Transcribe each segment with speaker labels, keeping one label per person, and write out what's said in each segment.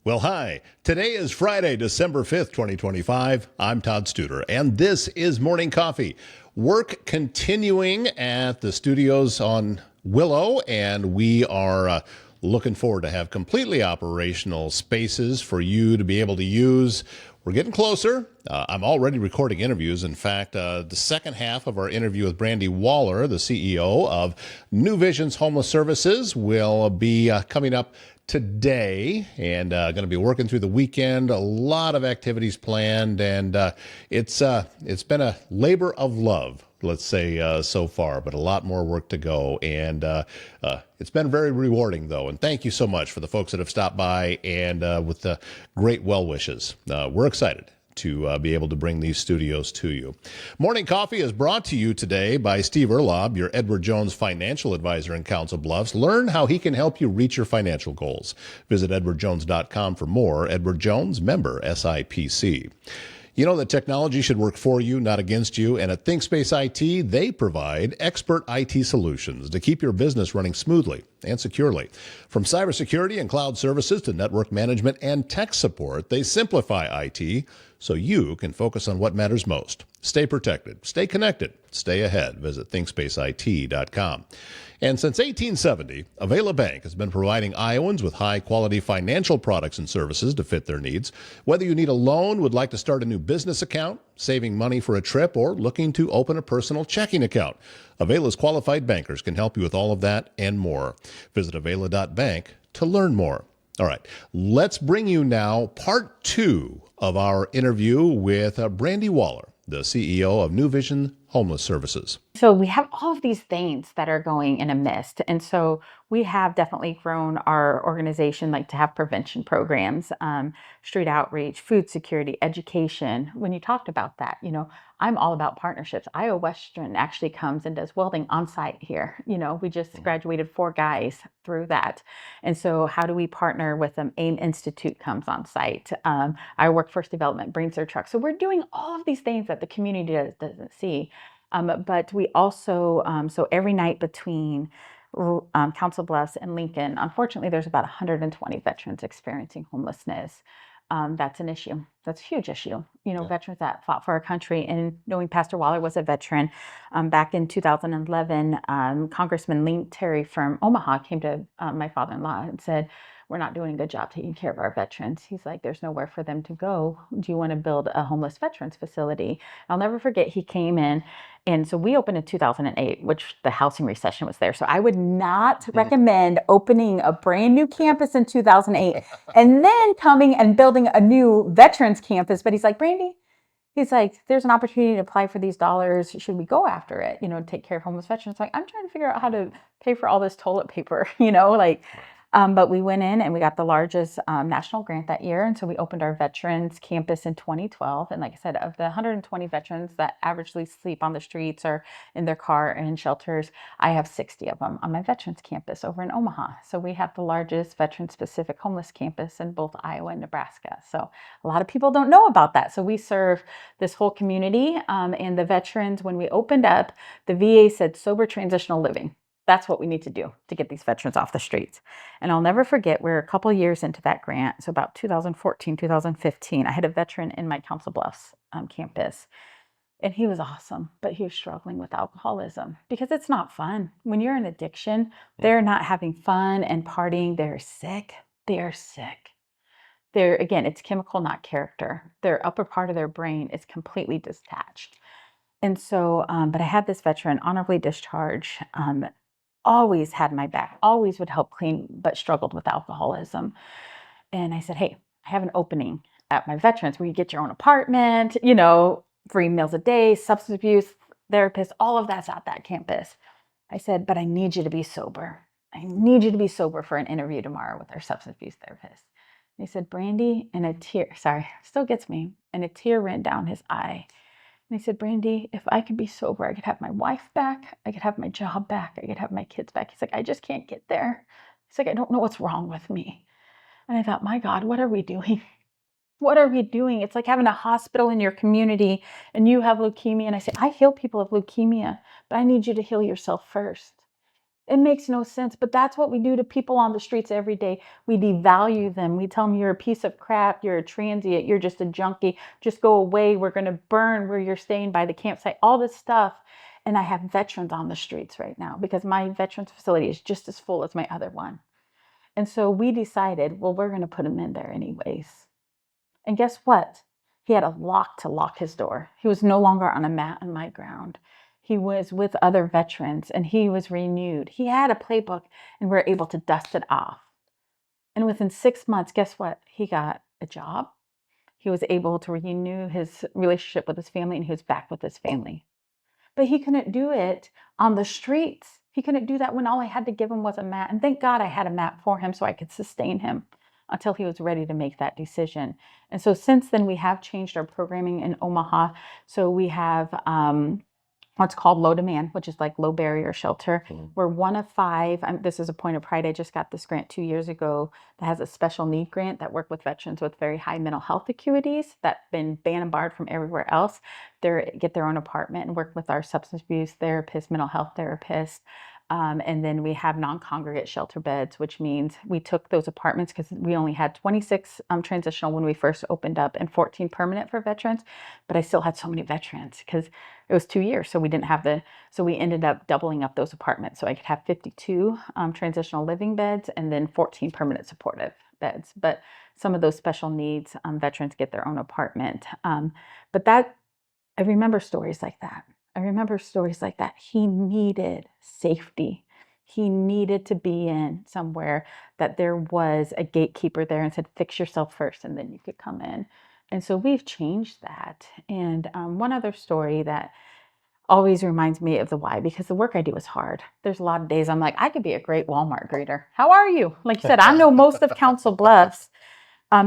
Speaker 1: Well, hi. Today is Friday, December 5th, 2025. I'm Todd Studer, and this is Morning Coffee. Work continuing at the studios on Willow, and we are looking forward to have completely operational spaces for you to be able to use. We're getting closer. I'm already recording interviews. In fact, the second half of our interview with Brandy Wallar, the CEO of New Vision's Homeless Services, will be coming up today, and going to be working through the weekend. A lot of activities planned, and it's been a labor of love, let's say, so far, but a lot more work to go. And it's been very rewarding, though. And thank you so much for the folks that have stopped by and with the great well wishes. We're excited to be able to bring these studios to you. Morning Coffee is brought to you today by Steve Erlob, your Edward Jones financial advisor in Council Bluffs. Learn how he can help you reach your financial goals. Visit edwardjones.com for more. Edward Jones, member SIPC. You know that technology should work for you, not against you. And at ThinkSpace IT, they provide expert IT solutions to keep your business running smoothly and securely. From cybersecurity and cloud services to network management and tech support, they simplify IT so you can focus on what matters most. Stay protected, stay connected, stay ahead. Visit ThinkSpaceIT.com. And since 1870, Avela Bank has been providing Iowans with high-quality financial products and services to fit their needs. Whether you need a loan, would like to start a new business account, saving money for a trip, or looking to open a personal checking account, Avela's qualified bankers can help you with all of that and more. Visit Avela.bank to learn more. All right, let's bring you now part 2 of our interview with Brandy Wallar, the CEO of New Vision Homeless Services.
Speaker 2: So we have all of these things that are going in a mist. And so we have definitely grown our organization, like to have prevention programs, street outreach, food security, education. When you talked about that, I'm all about partnerships. Iowa Western actually comes and does welding on site here. We just graduated 4 guys through that. And so how do we partner with them? AIM Institute comes on site. Our Workforce Development brings their truck. So we're doing all of these things that the community doesn't see. But we also, so every night between Council Bluffs and Lincoln, unfortunately, there's about 120 veterans experiencing homelessness. That's an issue. That's a huge issue. Veterans that fought for our country. And knowing Pastor Wallar was a veteran, back in 2011, Congressman Link Terry from Omaha came to my father-in-law and said, "We're not doing a good job taking care of our veterans." He's like, "There's nowhere for them to go. Do you want to build a homeless veterans facility?" I'll never forget, he came in. And so we opened in 2008, which the housing recession was there. So I would not recommend opening a brand new campus in 2008 and then coming and building a new veterans campus. But he's like, "Brandy," he's like, "there's an opportunity to apply for these dollars. Should we go after it, take care of homeless veterans?" Like, I'm trying to figure out how to pay for all this toilet paper, but we went in and we got the largest national grant that year. And so we opened our veterans campus in 2012. And like I said, of the 120 veterans that averagely sleep on the streets or in their car or in shelters, I have 60 of them on my veterans campus over in Omaha. So we have the largest veteran-specific homeless campus in both Iowa and Nebraska. So a lot of people don't know about that. So we serve this whole community. And the veterans, when we opened up, the VA said sober transitional living. That's what we need to do to get these veterans off the streets. And I'll never forget, we're a couple years into that grant. So about 2014, 2015, I had a veteran in my Council Bluffs campus. And he was awesome, but he was struggling with alcoholism because it's not fun. When you're in addiction, they're not having fun and partying. They're sick. They are sick. Again, it's chemical, not character. Their upper part of their brain is completely detached. And so, but I had this veteran honorably discharged, always had my back, always would help clean, but struggled with alcoholism. And I said, "Hey, I have an opening at my veterans where you get your own apartment, 3 meals a day, substance abuse therapist, all of that's at that campus." I said, "But I need you to be sober. I need you to be sober for an interview tomorrow with our substance abuse therapist." And he said, "Brandy," and a tear, sorry, still gets me, and a tear ran down his eye. And he said, "Brandy, if I could be sober, I could have my wife back. I could have my job back. I could have my kids back." He's like, "I just can't get there." He's like, "I don't know what's wrong with me." And I thought, my God, what are we doing? What are we doing? It's like having a hospital in your community and you have leukemia. And I say, I heal people of leukemia, but I need you to heal yourself first. It makes no sense, but that's what we do to people on the streets every day. We devalue them. We tell them you're a piece of crap, you're a transient, you're just a junkie, just go away. We're going to burn where you're staying by the campsite, all this stuff. And I have veterans on the streets right now because my veterans facility is just as full as my other one. And so we decided, well, we're going to put them in there anyways. And guess what? He had a lock to lock his door. He was no longer on a mat on my ground. He was with other veterans and he was renewed. He had a playbook and we were able to dust it off. And within 6 months, guess what? He got a job. He was able to renew his relationship with his family and he was back with his family. But he couldn't do it on the streets. He couldn't do that when all I had to give him was a mat. And thank God I had a mat for him so I could sustain him until he was ready to make that decision. And so since then, we have changed our programming in Omaha. So we have what's called low demand, which is like low barrier shelter. We're one of five. This is a point of pride. I just got this grant 2 years ago that has a special need grant that work with veterans with very high mental health acuities that been banned and barred from everywhere else. They get their own apartment and work with our substance abuse therapist, mental health therapist. And then we have non-congregate shelter beds, which means we took those apartments because we only had 26 transitional when we first opened up and 14 permanent for veterans. But I still had so many veterans because it was 2 years. So we didn't have so we ended up doubling up those apartments. So I could have 52 transitional living beds and then 14 permanent supportive beds. But some of those special needs veterans get their own apartment. But I remember stories like that. I remember stories like that. He needed safety. He needed to be in somewhere that there was a gatekeeper there and said, fix yourself first and then you could come in. And so we've changed that. And one other story that always reminds me of the why, because the work I do is hard. There's a lot of days I'm like, I could be a great Walmart greeter. How are you? Like you said, I know most of Council Bluffs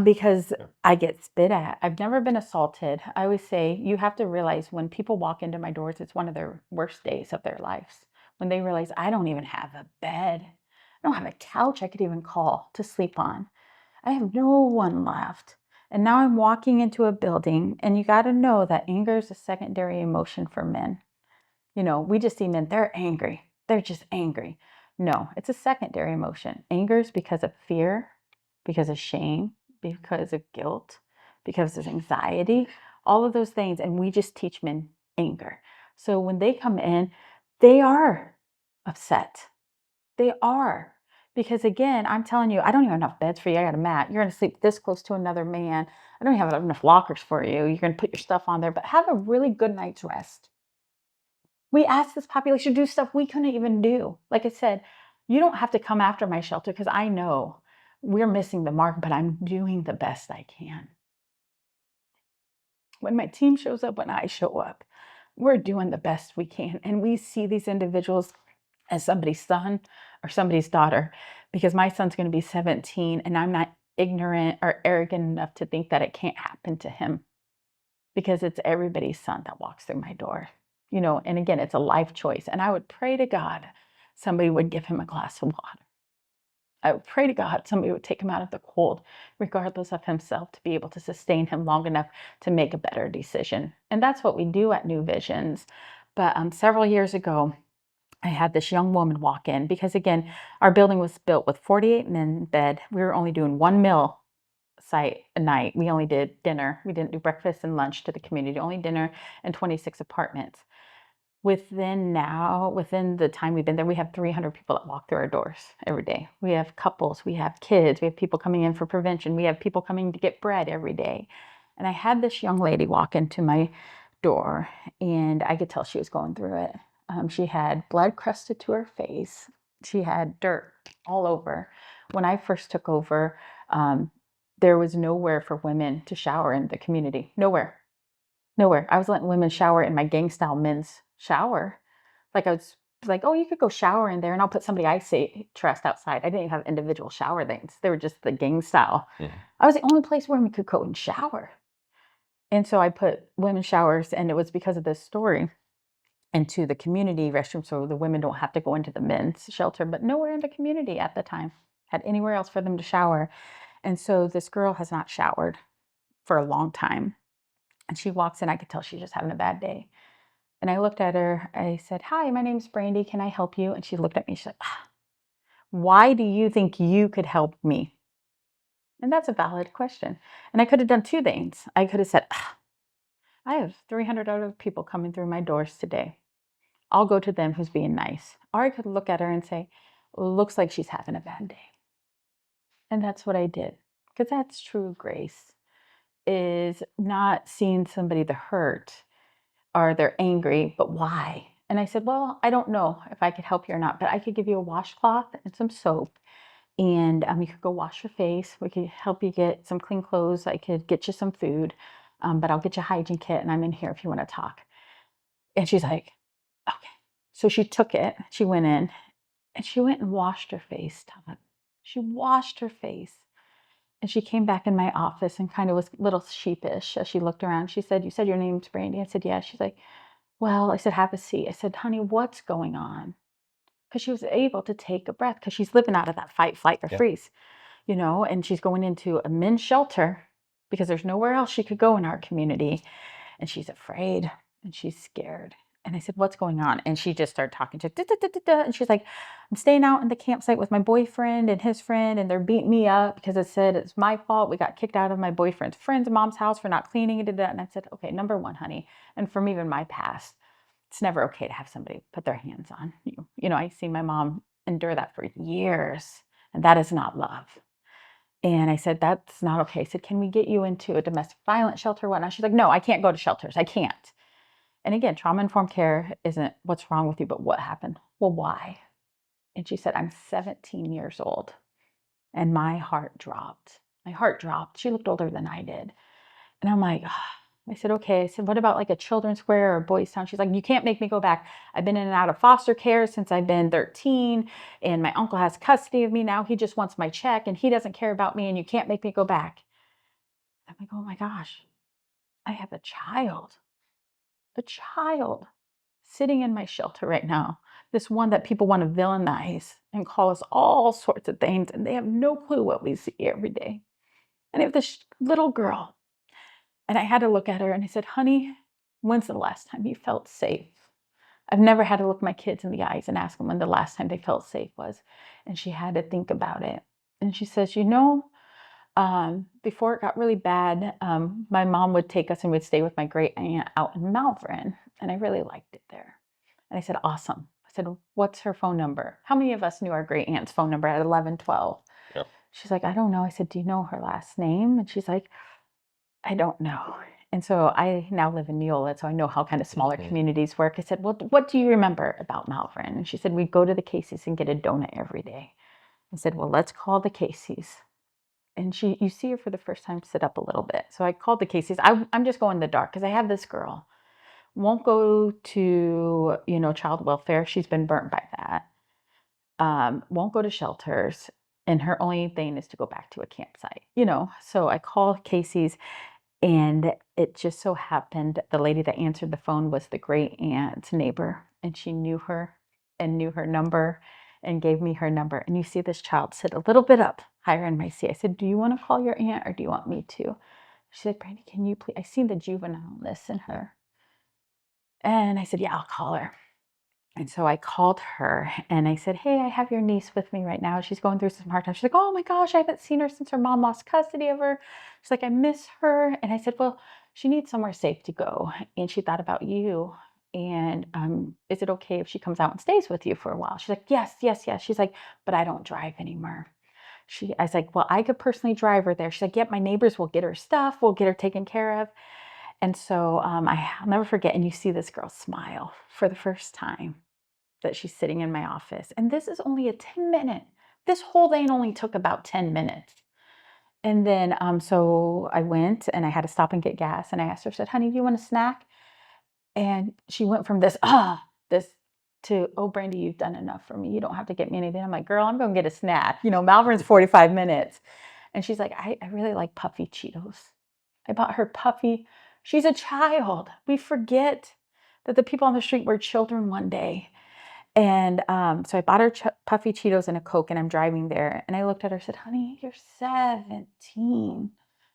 Speaker 2: because I get spit at. I've never been assaulted. I always say you have to realize when people walk into my doors, it's one of their worst days of their lives. When they realize I don't even have a bed, I don't have a couch I could even call to sleep on. I have no one left. And now I'm walking into a building, and you got to know that anger is a secondary emotion for men. We just see men, they're angry. They're just angry. No, it's a secondary emotion. Anger is because of fear, because of shame, because of guilt, because of anxiety, all of those things. And we just teach men anger. So when they come in, they are upset. They are. Because again, I'm telling you, I don't even have enough beds for you. I got a mat. You're going to sleep this close to another man. I don't even have enough lockers for you. You're going to put your stuff on there, but have a really good night's rest. We asked this population to do stuff we couldn't even do. Like I said, you don't have to come after my shelter because I know we're missing the mark, but I'm doing the best I can. When my team shows up, when I show up, we're doing the best we can. And we see these individuals as somebody's son or somebody's daughter, because my son's going to be 17 and I'm not ignorant or arrogant enough to think that it can't happen to him, because it's everybody's son that walks through my door. And again, it's a life choice. And I would pray to God somebody would give him a glass of water. I would pray to God somebody would take him out of the cold, regardless of himself, to be able to sustain him long enough to make a better decision. And that's what we do at New Visions. But several years ago, I had this young woman walk in because, again, our building was built with 48 men in bed. We were only doing one meal site a night. We only did dinner. We didn't do breakfast and lunch to the community, only dinner, and 26 apartments. Within the time we've been there, we have 300 people that walk through our doors every day. We have couples, we have kids, we have people coming in for prevention, we have people coming to get bread every day. And I had this young lady walk into my door, and I could tell she was going through it. She had blood crusted to her face. She had dirt all over. When I first took over, there was nowhere for women to shower in the community. Nowhere. Nowhere. I was letting women shower in my gang style men's shower. Like I was like, oh, you could go shower in there and I'll put somebody I say trust outside. I didn't even have individual shower things. They were just the gang style. Yeah. I was the only place where we could go and shower. And so I put women's showers, and it was because of this story, into the community restroom so the women don't have to go into the men's shelter, but nowhere in the community at the time had anywhere else for them to shower. And so this girl has not showered for a long time. And she walks in, I could tell she's just having a bad day. And I looked at her. I said, "Hi, my name's Brandy. Can I help you?" And she looked at me. She's like, "Why do you think you could help me?" And that's a valid question. And I could have done two things. I could have said, I have 300 other people coming through my doors today. I'll go to them who's being nice. Or I could look at her and say, looks like she's having a bad day. And that's what I did. Because that's true grace, is not seeing somebody the hurt or they're angry, but why? And I said, well, I don't know if I could help you or not, but I could give you a washcloth and some soap. And you could go wash your face. We could help you get some clean clothes. I could get you some food, but I'll get you a hygiene kit and I'm in here if you want to talk. And she's like, okay. So she took it. She went in and she went and washed her face, Todd. She washed her face. And she came back in my office and kind of was a little sheepish as she looked around. She said, "You said your name's Brandy?" I said, "Yeah." She's like, "Well," I said, "have a seat." I said, "Honey, what's going on?" Because she was able to take a breath because she's living out of that fight, flight, or
Speaker 1: Yeah.
Speaker 2: freeze, and she's going into a men's shelter because there's nowhere else she could go in our community. And she's afraid and she's scared. And I said, "What's going on?" And she just started talking to, "Da, da, da, da, da." And she's like, "I'm staying out in the campsite with my boyfriend and his friend, and they're beating me up because it said it's my fault. We got kicked out of my boyfriend's friend's mom's house for not cleaning it." And I said, "Okay, number one, honey, and from even my past, it's never okay to have somebody put their hands on you. I've seen my mom endure that for years, and that is not love." And I said, "That's not okay." I said, "Can we get you into a domestic violence shelter or whatnot?" She's like, "No, I can't go to shelters. I can't." And again, trauma-informed care isn't what's wrong with you, but what happened? Well, why? And she said, "I'm 17 years old." And my heart dropped. My heart dropped. She looked older than I did. And I'm like, I said, "Okay." I said, "What about like a children's square or Boys Town?" She's like, "You can't make me go back. I've been in and out of foster care since I've been 13. And my uncle has custody of me now. He just wants my check and he doesn't care about me. And you can't make me go back." I'm like, oh my gosh, I have a child sitting in my shelter right now. This one that people want to villainize and call us all sorts of things. And they have no clue what we see every day. And I have this little girl. And I had to look at her and I said, "Honey, when's the last time you felt safe?" I've never had to look my kids in the eyes and ask them when the last time they felt safe was. And she had to think about it. And she says, before it got really bad, my mom would take us and we'd stay with my great aunt out in Malvern. And I really liked it there. And I said, "Awesome." I said, "What's her phone number?" How many of us knew our great aunt's phone number at 11, 12?
Speaker 1: Yeah.
Speaker 2: She's like, "I don't know." I said, "Do you know her last name?" And she's like, "I don't know." And so I now live in Neola, so I know how kind of smaller
Speaker 1: Mhm.
Speaker 2: communities work. I said, "Well, what do you remember about Malvern?" And she said, "We'd go to the Casey's and get a donut every day." I said, "Well, let's call the Casey's." And you see her for the first time sit up a little bit. So I called the Casey's. I'm just going in the dark because I have this girl. Won't go to, child welfare. She's been burnt by that. Won't go to shelters. And her only thing is to go back to a campsite. So I call Casey's. And it just so happened the lady that answered the phone was the great aunt's neighbor, and she knew her and knew her number and gave me her number. And you see this child sit a little bit up higher in my seat. I said, "Do you want to call your aunt or do you want me to?" She said, "Brandy, can you please?" I seen the juvenileness in her. And I said, "Yeah, I'll call her." And so I called her and I said, "Hey, I have your niece with me right now. She's going through some hard times." She's like, "Oh my gosh, I haven't seen her since her mom lost custody of her." She's like, "I miss her." And I said, "Well, she needs somewhere safe to go." And she thought about you. And is it okay if she comes out and stays with you for a while? She's like, "Yes, yes, yes." She's like, "But I don't drive anymore." I was like, "Well, I could personally drive her there." She's like, "Yep, my neighbors will get her stuff. We'll get her taken care of." And so I'll never forget. And you see this girl smile for the first time that she's sitting in my office. And this is only a 10-minute. This whole thing only took about 10 minutes. And then so I went and I had to stop and get gas. And I asked her, I said, "Honey, do you want a snack?" And she went from this to, "Oh, Brandy, you've done enough for me. You don't have to get me anything." I'm like, "Girl, I'm going to get a snack. Malvern's 45 minutes." And she's like, I really like puffy Cheetos. I bought her puffy. She's a child. We forget that the people on the street were children one day. And so I bought her puffy Cheetos and a Coke, and I'm driving there. And I looked at her and said, "Honey, you're 17."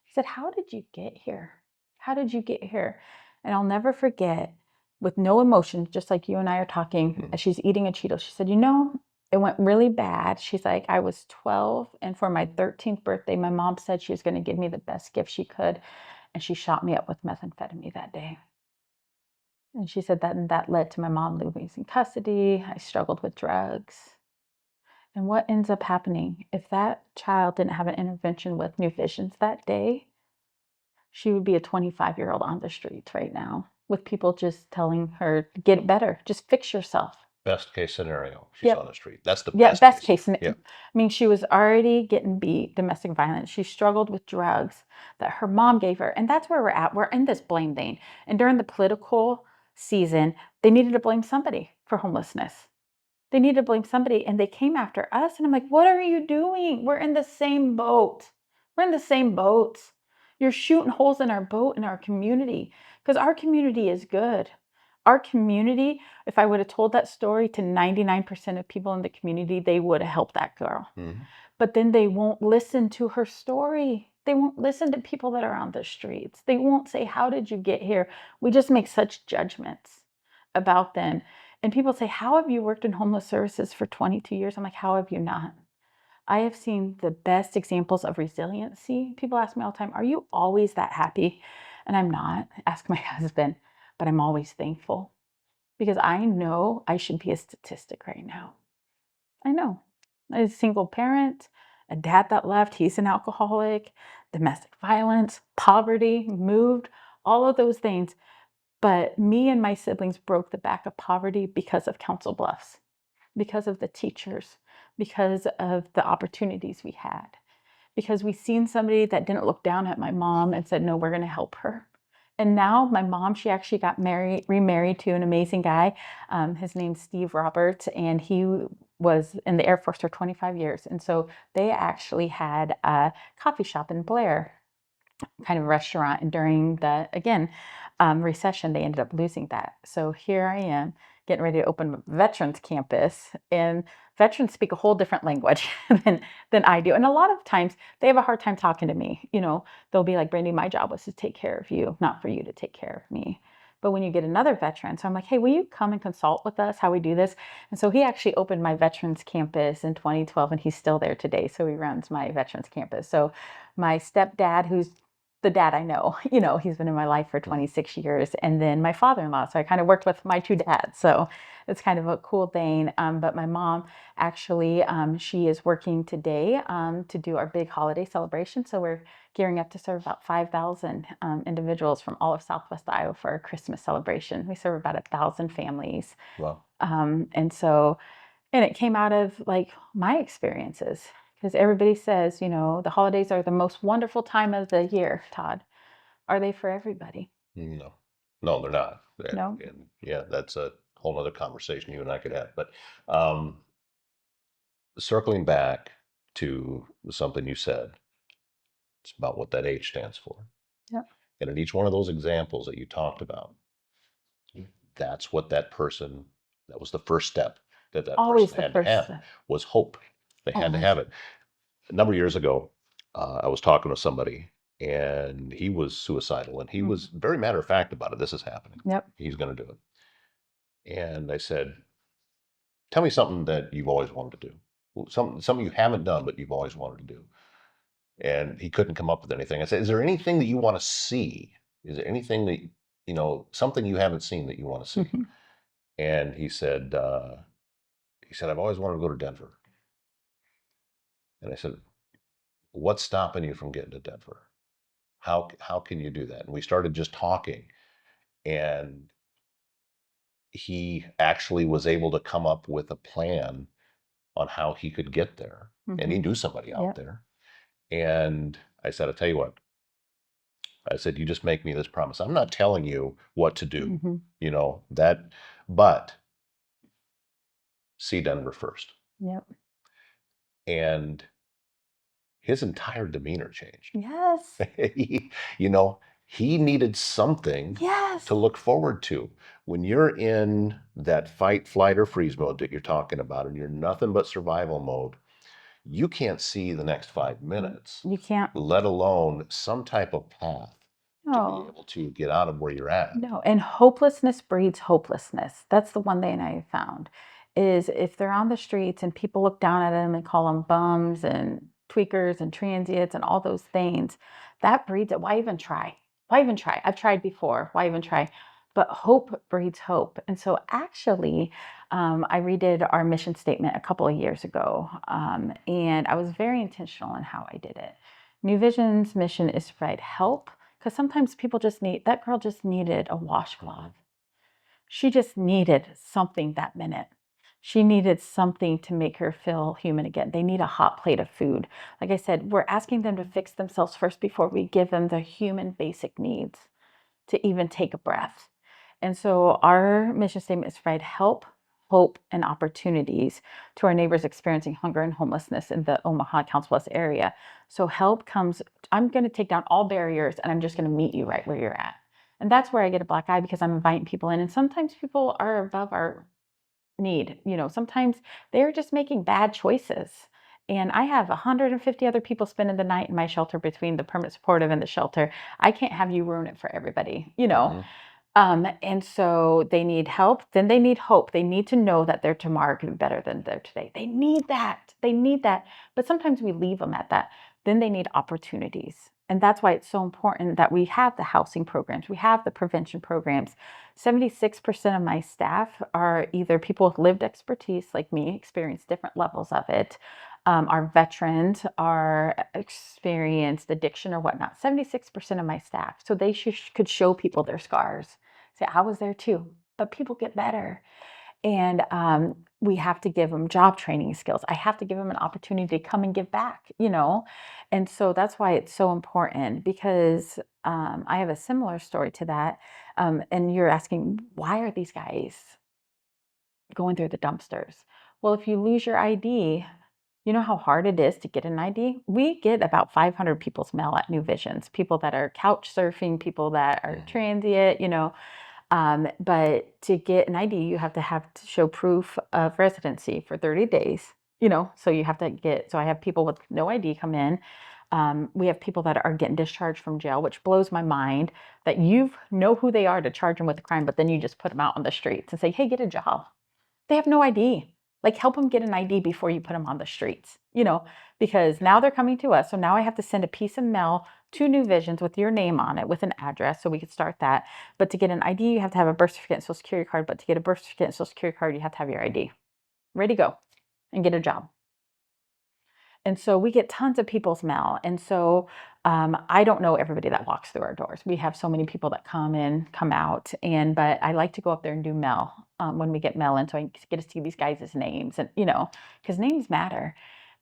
Speaker 2: I said, "How did you get here? How did you get here?" And I'll never forget. with no emotion, just like you and I are talking, as she's eating a Cheeto. She said, it went really bad. She's like, I was 12, and for my 13th birthday, my mom said she was going to give me the best gift she could, and she shot me up with methamphetamine that day. And she said that led to my mom losing custody. I struggled with drugs. And what ends up happening if that child didn't have an intervention with New Visions that day, she would be a 25-year-old on the streets right now with people just telling her, get better, just fix yourself.
Speaker 1: Best case scenario, she's on the street. That's the
Speaker 2: Yeah,
Speaker 1: best
Speaker 2: best
Speaker 1: case.
Speaker 2: case.
Speaker 1: Yeah.
Speaker 2: I mean, she was already getting beat, domestic violence. She struggled with drugs that her mom gave her. And that's where we're at. We're in this blame vein. And during the political season, they needed to blame somebody for homelessness. They needed to blame somebody, and they came after us. And I'm like, what are you doing? We're in the same boat. We're in the same boats. You're shooting holes in our boat, in our community, because our community is good. Our community, if I would have told that story to 99% of people in the community, they would have helped that girl.
Speaker 1: Mm-hmm.
Speaker 2: But then they won't listen to her story. They won't listen to people that are on the streets. They won't say, how did you get here? We just make such judgments about them. And people say, how have you worked in homeless services for 22 years? I'm like, how have you not? I have seen the best examples of resiliency. People ask me all the time, are you always that happy? And I'm not. Ask my husband, but I'm always thankful because I know I should be a statistic right now. I know. A single parent, a dad that left, he's an alcoholic, domestic violence, poverty, moved, all of those things. But me and my siblings broke the back of poverty because of Council Bluffs, because of the teachers, because of the opportunities we had, because we seen somebody that didn't look down at my mom and said, no, we're going to help her. And now my mom, she actually got remarried to an amazing guy. His name's Steve Roberts, and he was in the Air Force for 25 years. And so they actually had a coffee shop in Blair, kind of restaurant. And during the, again, recession, they ended up losing that. So here I am getting ready to open a veterans campus, and veterans speak a whole different language than I do. And a lot of times they have a hard time talking to me. They'll be like, Brandy, my job was to take care of you, not for you to take care of me. But when you get another veteran, so I'm like, hey, will you come and consult with us how we do this? And so he actually opened my veterans campus in 2012, and he's still there today. So he runs my veterans campus. So my stepdad, who's the dad I know, he's been in my life for 26 years. And then my father-in-law. So I kind of worked with my two dads. So it's kind of a cool thing. But my mom, actually, she is working today to do our big holiday celebration. So we're gearing up to serve about 5,000 individuals from all of Southwest Iowa for our Christmas celebration. We serve about 1,000 families.
Speaker 1: Wow.
Speaker 2: And it came out of like my experiences. Because everybody says, the holidays are the most wonderful time of the year, Todd. Are they for everybody?
Speaker 1: No, no, they're not.
Speaker 2: No.
Speaker 1: And yeah, that's a whole other conversation you and I could have. But um, circling back to something you said, it's about what that H stands for.
Speaker 2: Yeah.
Speaker 1: And in each one of those examples that you talked about, that's what that was the first step that
Speaker 2: Always
Speaker 1: person
Speaker 2: the
Speaker 1: had to
Speaker 2: first
Speaker 1: have
Speaker 2: step.
Speaker 1: was hope. They had to
Speaker 2: Always.
Speaker 1: have it. A number of years ago, I was talking to somebody, and he was suicidal, and he was very matter of fact about it. This is happening.
Speaker 2: Yep.
Speaker 1: He's going to do it. And I said, tell me something that you've always wanted to do. Something you haven't done, but you've always wanted to do. And he couldn't come up with anything. I said, is there anything that you want to see? Is there anything that, something you haven't seen that you want to see?
Speaker 2: Mm-hmm.
Speaker 1: And he said, I've always wanted to go to Denver. And I said, what's stopping you from getting to Denver? How can you do that? And we started just talking, and he actually was able to come up with a plan on how he could get there.
Speaker 2: Mm-hmm.
Speaker 1: And he knew somebody out
Speaker 2: Yep.
Speaker 1: there. And I said, I'll tell you what. I said, you just make me this promise. I'm not telling you what to do,
Speaker 2: Mm-hmm.
Speaker 1: but see Denver first.
Speaker 2: Yep.
Speaker 1: And his entire demeanor changed.
Speaker 2: Yes.
Speaker 1: He needed something
Speaker 2: Yes.
Speaker 1: to look forward to. When you're in that fight, flight, or freeze mode that you're talking about, and you're nothing but survival mode, you can't see the next 5 minutes.
Speaker 2: You can't.
Speaker 1: Let alone some type of path to be
Speaker 2: No.
Speaker 1: able to get out of where you're at.
Speaker 2: No, and hopelessness breeds hopelessness. That's the one thing I found is if they're on the streets and people look down at them and call them bums and tweakers and transients and all those things, that breeds it. Why even try? Why even try? I've tried before. Why even try? But hope breeds hope. And so actually, I redid our mission statement a couple of years ago, and I was very intentional in how I did it. New Vision's mission is to provide help because sometimes people just need, that girl just needed a washcloth. She just needed something that minute. She needed something to make her feel human again. They need a hot plate of food. Like I said, we're asking them to fix themselves first before we give them the human basic needs to even take a breath. And so our mission statement is to provide help, hope, and opportunities to our neighbors experiencing hunger and homelessness in the Omaha Council Bluffs area. So help comes, I'm going to take down all barriers and I'm just going to meet you right where you're at. And that's where I get a black eye because I'm inviting people in. And sometimes people are above our need. Sometimes they're just making bad choices. And I have 150 other people spending the night in my shelter between the permanent supportive and the shelter. I can't have you ruin it for everybody.
Speaker 1: Mhm.
Speaker 2: And so they need help. Then they need hope. They need to know that their tomorrow can be better than their today. They need that. They need that. But sometimes we leave them at that. Then they need opportunities. And that's why it's so important that we have the housing programs, we have the prevention programs. 76% of my staff are either people with lived expertise like me, experience different levels of it. Our veterans are experienced addiction or whatnot. 76% of my staff. So they could show people their scars. Say, I was there too, but people get better. And we have to give them job training skills. I have to give them an opportunity to come and give back. And so that's why it's so important because I have a similar story to that. And you're asking, why are these guys going through the dumpsters? Well, if you lose your ID, you know how hard it is to get an ID? We get about 500 people's mail at New Visions, people that are couch surfing, people that are
Speaker 1: Mhm.
Speaker 2: transient. But to get an ID, you have to show proof of residency for 30 days. So you have to so I have people with no ID come in. We have people that are getting discharged from jail, which blows my mind that you know who they are to charge them with a crime, but then you just put them out on the streets and say, hey, get a job. They have no ID. Like, help them get an ID before you put them on the streets, because now they're coming to us. So now I have to send a piece of mail to New Visions with your name on it with an address so we could start that. But to get an ID, you have to have a birth certificate and social security card. But to get a birth certificate and social security card, you have to have your ID. Ready to go and get a job. And so we get tons of people's mail. And so I don't know everybody that walks through our doors. We have so many people that come in, come out. But I like to go up there and do mail when we get mail in. So I get to see these guys' names and, because names matter.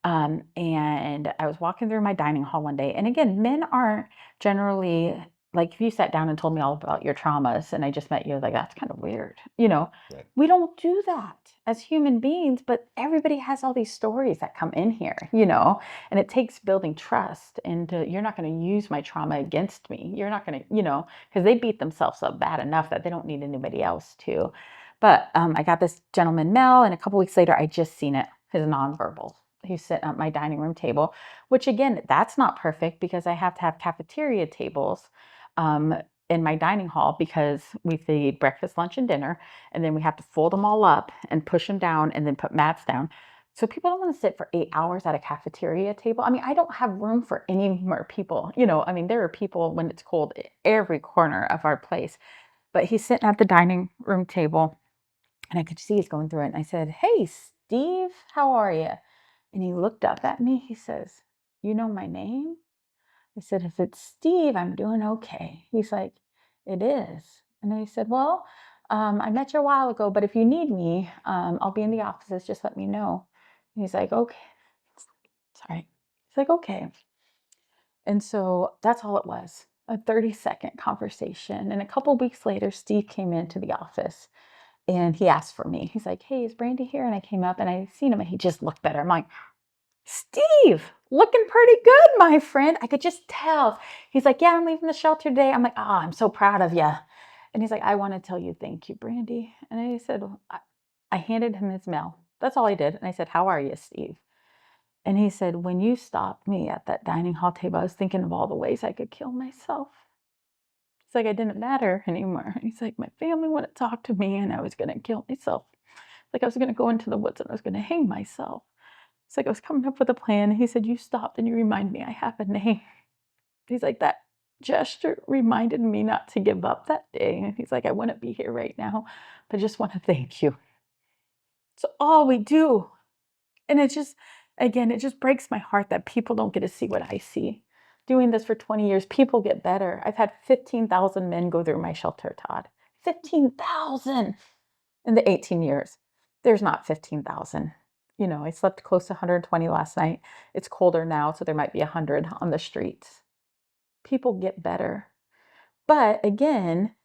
Speaker 2: And I was walking through my dining hall one day. And again, men aren't generally like if you sat down and told me all about your traumas and I just met you, like, that's kind of weird.
Speaker 1: Right.
Speaker 2: We don't do that as human beings, but everybody has all these stories that come in here, and it takes building trust. And you're not going to use my trauma against me. You're not going to, because they beat themselves up bad enough that they don't need anybody else to. But I got this gentleman mail, and a couple weeks later, I just seen it, his nonverbal. He's sitting at my dining room table, which again, that's not perfect because I have to have cafeteria tables. Um, in my dining hall because we feed breakfast, lunch, and dinner. And then we have to fold them all up and push them down and then put mats down. So people don't want to sit for 8 hours at a cafeteria table. I mean, I don't have room for any more people. I mean, there are people when it's cold every corner of our place. But he's sitting at the dining room table and I could see he's going through it. And I said, hey, Steve, how are you? And he looked up at me. He says, you know my name? I said, if it's Steve, I'm doing okay. He's like, it is. And I said, well, I met you a while ago, but if you need me, I'll be in the offices. Just let me know. And he's like, okay. Sorry. He's like, okay. And so that's all it was, a 30-second conversation. And a couple weeks later, Steve came into the office and he asked for me. He's like, hey, is Brandy here? And I came up and I seen him and he just looked better. I'm like, Steve, looking pretty good, my friend. I could just tell. He's like, yeah, I'm leaving the shelter today. I'm like, oh, I'm so proud of you. And he's like, I want to tell you thank you, Brandy. And I said, I handed him his mail. That's all I did. And I said, how are you, Steve? And he said, when you stopped me at that dining hall table, I was thinking of all the ways I could kill myself. It's like I didn't matter anymore. He's like, my family wouldn't talk to me and I was going to kill myself. Like I was going to go into the woods and I was going to hang myself. It's like I was coming up with a plan. He said, you stopped and you remind me I have a name. He's like, that gesture reminded me not to give up that day. And he's like, I wouldn't be here right now, but I just want to thank you. It's all we do. And it just, again, it just breaks my heart that people don't get to see what I see. Doing this for 20 years, people get better. I've had 15,000 men go through my shelter, Todd. 15,000 in the 18 years. There's not 15,000. You know, I slept close to 120 last night. It's colder now, so there might be 100 on the streets. People get better. But again,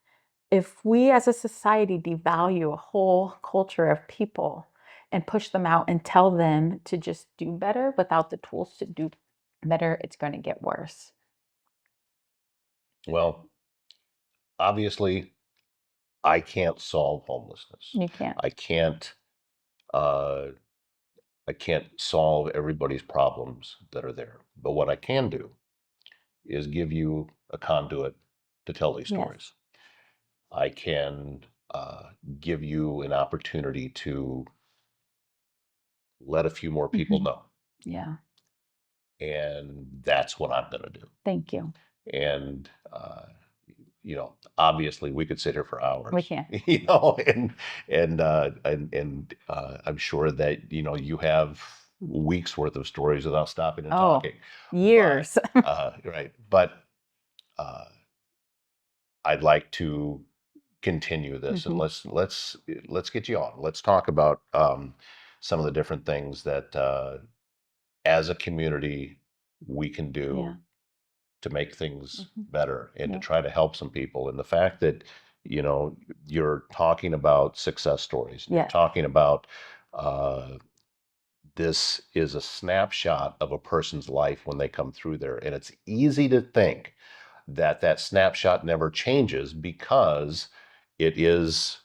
Speaker 2: if we as a society devalue a whole culture of people and push them out and tell them to just do better without the tools to do better, it's going to get worse.
Speaker 3: Well, obviously, I can't solve homelessness.
Speaker 2: You can't.
Speaker 3: I can't. Uh, I can't solve everybody's problems that are there. But what I can do is give you a conduit to tell these
Speaker 2: Yes.
Speaker 3: stories. I can give you an opportunity to let a few more people know.
Speaker 2: Yeah.
Speaker 3: And that's what I'm going to do.
Speaker 2: Thank you.
Speaker 3: And, obviously we could sit here for hours.
Speaker 2: We can.
Speaker 3: And I'm sure that, you have weeks worth of stories without stopping and talking.
Speaker 2: Years.
Speaker 3: Right. But I'd like to continue this and let's get you on. Let's talk about some of the different things that as a community we can do to make things better and to try to help some people. And the fact that, you're talking about success stories, you're talking about this is a snapshot of a person's life when they come through there. And it's easy to think that that snapshot never changes because it is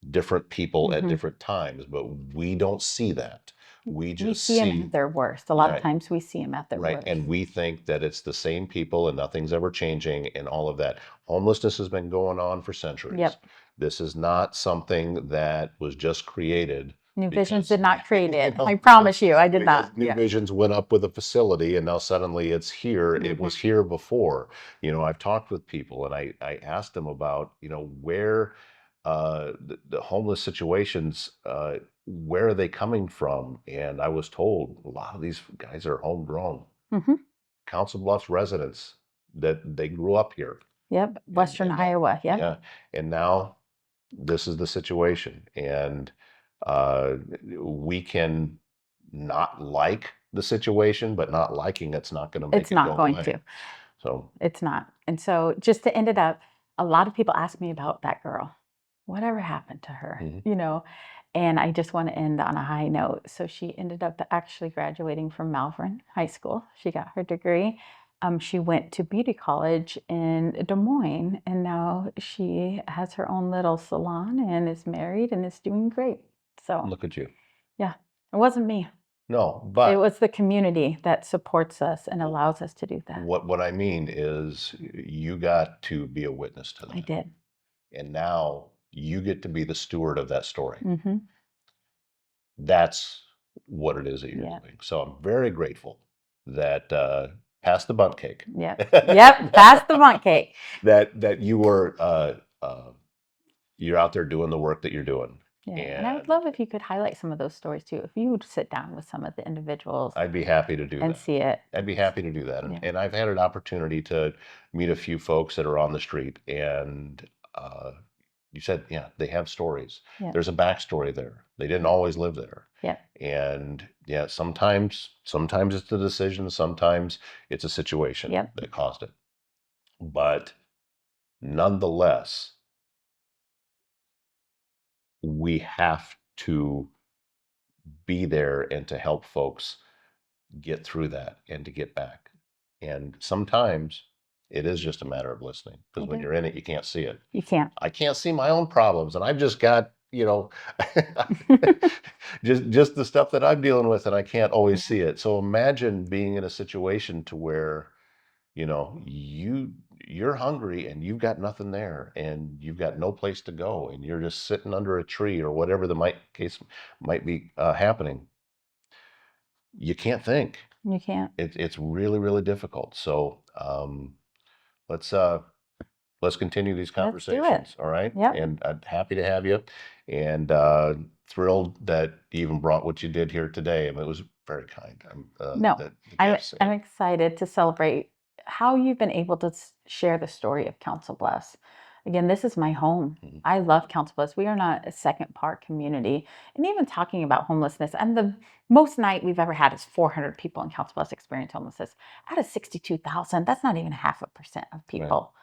Speaker 3: different people at different times, but we don't see that. We just
Speaker 2: see them at their worst. A lot of times we see them at their
Speaker 3: right.
Speaker 2: worst.
Speaker 3: And we think that it's the same people and nothing's ever changing and all of that. Homelessness has been going on for centuries.
Speaker 2: Yep.
Speaker 3: This is not something that was just created.
Speaker 2: New Visions did not create it. I promise you, I did not.
Speaker 3: New Visions went up with a facility and now suddenly it's here. It was here before. I've talked with people and I asked them about, where the homeless situations, where are they coming from? And I was told a lot of these guys are homegrown. Council Bluffs residents that they grew up here.
Speaker 2: Yep. Western Iowa. Yep.
Speaker 3: Yeah. And now this is the situation. And we can not like the situation, but not liking it's not going to make
Speaker 2: It's
Speaker 3: it
Speaker 2: not
Speaker 3: go
Speaker 2: going
Speaker 3: away.
Speaker 2: to.
Speaker 3: So
Speaker 2: it's not. And so just to end it up, a lot of people ask me about that girl. Whatever happened to her? And I just want to end on a high note. So she ended up actually graduating from Malvern High School. She got her degree. She went to beauty college in Des Moines, and now she has her own little salon and is married and is doing great. So
Speaker 3: look at you.
Speaker 2: Yeah, it wasn't me.
Speaker 3: No, but
Speaker 2: it was the community that supports us and allows us to do that.
Speaker 3: What I mean is you got to be a witness to that.
Speaker 2: I did.
Speaker 3: And now you get to be the steward of that story. That's what it is that you're doing. So I'm very grateful that pass the bundt cake.
Speaker 2: Yep. Pass the bundt cake.
Speaker 3: that you were you're out there doing the work that you're doing.
Speaker 2: Yeah. And I would love if you could highlight some of those stories too. If you would sit down with some of the individuals.
Speaker 3: I'd be happy to do
Speaker 2: and
Speaker 3: that.
Speaker 2: See it.
Speaker 3: I'd be happy to do that. And I've had an opportunity to meet a few folks that are on the street and you said, they have stories. There's a backstory there. They didn't always live there. And sometimes it's the decision, sometimes it's a situation that caused it. But nonetheless, we have to be there and to help folks get through that and to get back. And sometimes it is just a matter of listening because when you're in it, you can't see it.
Speaker 2: You can't.
Speaker 3: I can't see my own problems and I've just got, just the stuff that I'm dealing with and I can't always see it. So imagine being in a situation to where, you you're hungry and you've got nothing there and you've got no place to go and you're just sitting under a tree or whatever the case might be happening, you can't think.
Speaker 2: You can't.
Speaker 3: It's really, really difficult. So let's let's continue these
Speaker 2: Let's do it.
Speaker 3: conversations. All right.
Speaker 2: Yep.
Speaker 3: And I'm happy to have you, and thrilled that you even brought what you did here today. I mean, it was very kind.
Speaker 2: No,
Speaker 3: the
Speaker 2: I'm,
Speaker 3: gifts.
Speaker 2: I'm excited to celebrate how you've been able to share the story of Council Bluffs. Again, this is my home.
Speaker 3: Mhm.
Speaker 2: I love Council Bluffs. We are not a second part community. And even talking about homelessness, and the most night we've ever had is 400 people in Council Bluffs experience homelessness. Out of 62,000, that's not even 0.5% of people.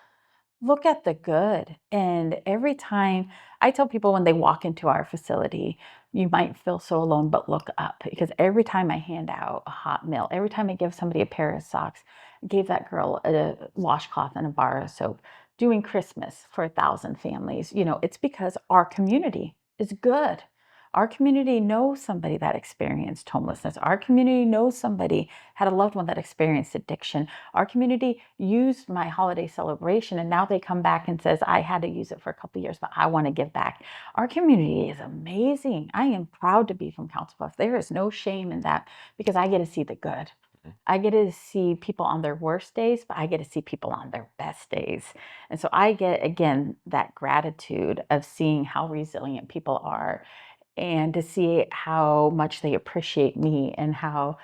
Speaker 2: Look at the good. And every time I tell people when they walk into our facility, you might feel so alone, but look up, because every time I hand out a hot meal, every time I give somebody a pair of socks, I gave that girl a washcloth and a bar of soap, doing Christmas for 1,000 families, it's because our community is good. Our community knows somebody that experienced homelessness. Our community knows somebody had a loved one that experienced addiction. Our community used my holiday celebration, and now they come back and says, I had to use it for a couple of years, but I want to give back. Our community is amazing. I am proud to be from Council Bluffs. There is no shame in that, because I get to see the good. I get to see people on their worst days, but I get to see people on their best days. And so I get, again, that gratitude of seeing how resilient people are, and to see how much they appreciate me, and how,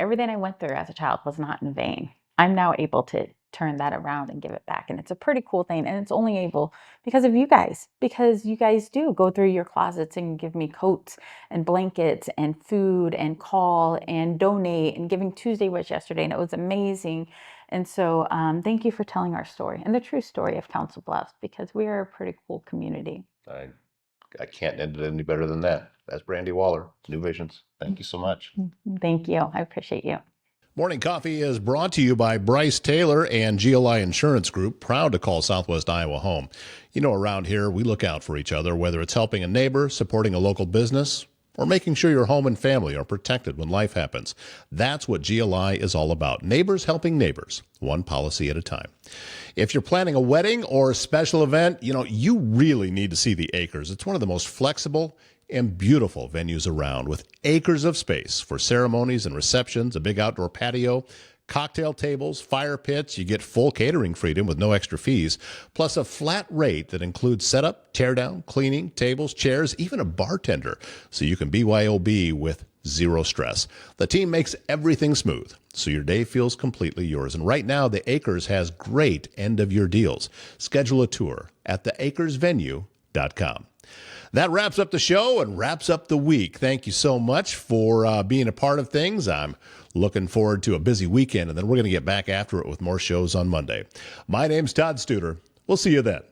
Speaker 2: everything I went through as a child was not in vain. I'm now able to turn that around and give it back. And it's a pretty cool thing. And it's only able because of you guys, because you guys do go through your closets and give me coats and blankets and food and call and donate. And Giving Tuesday was yesterday, and it was amazing. And so thank you for telling our story and the true story of Council Bluffs, because we are a pretty cool community.
Speaker 3: I can't end it any better than that. That's Brandy Wallar, New Visions. Thank you so much.
Speaker 2: Thank you. I appreciate you.
Speaker 1: Morning Coffee is brought to you by Bryce Taylor and GLI Insurance Group, proud to call Southwest Iowa home. Around here, we look out for each other, whether it's helping a neighbor, supporting a local business, or making sure your home and family are protected when life happens. That's what GLI is all about. Neighbors helping neighbors, one policy at a time. If you're planning a wedding or a special event, you really need to see the Acres. It's one of the most flexible and beautiful venues around, with acres of space for ceremonies and receptions, a big outdoor patio, cocktail tables, fire pits. You get full catering freedom with no extra fees, plus a flat rate that includes setup, teardown, cleaning, tables, chairs, even a bartender, so you can BYOB with zero stress. The team makes everything smooth, so your day feels completely yours. And right now, the Acres has great end-of-year deals. Schedule a tour at theacresvenue.com. That wraps up the show and wraps up the week. Thank you so much for being a part of things. I'm looking forward to a busy weekend, and then we're going to get back after it with more shows on Monday. My name's Todd Studer. We'll see you then.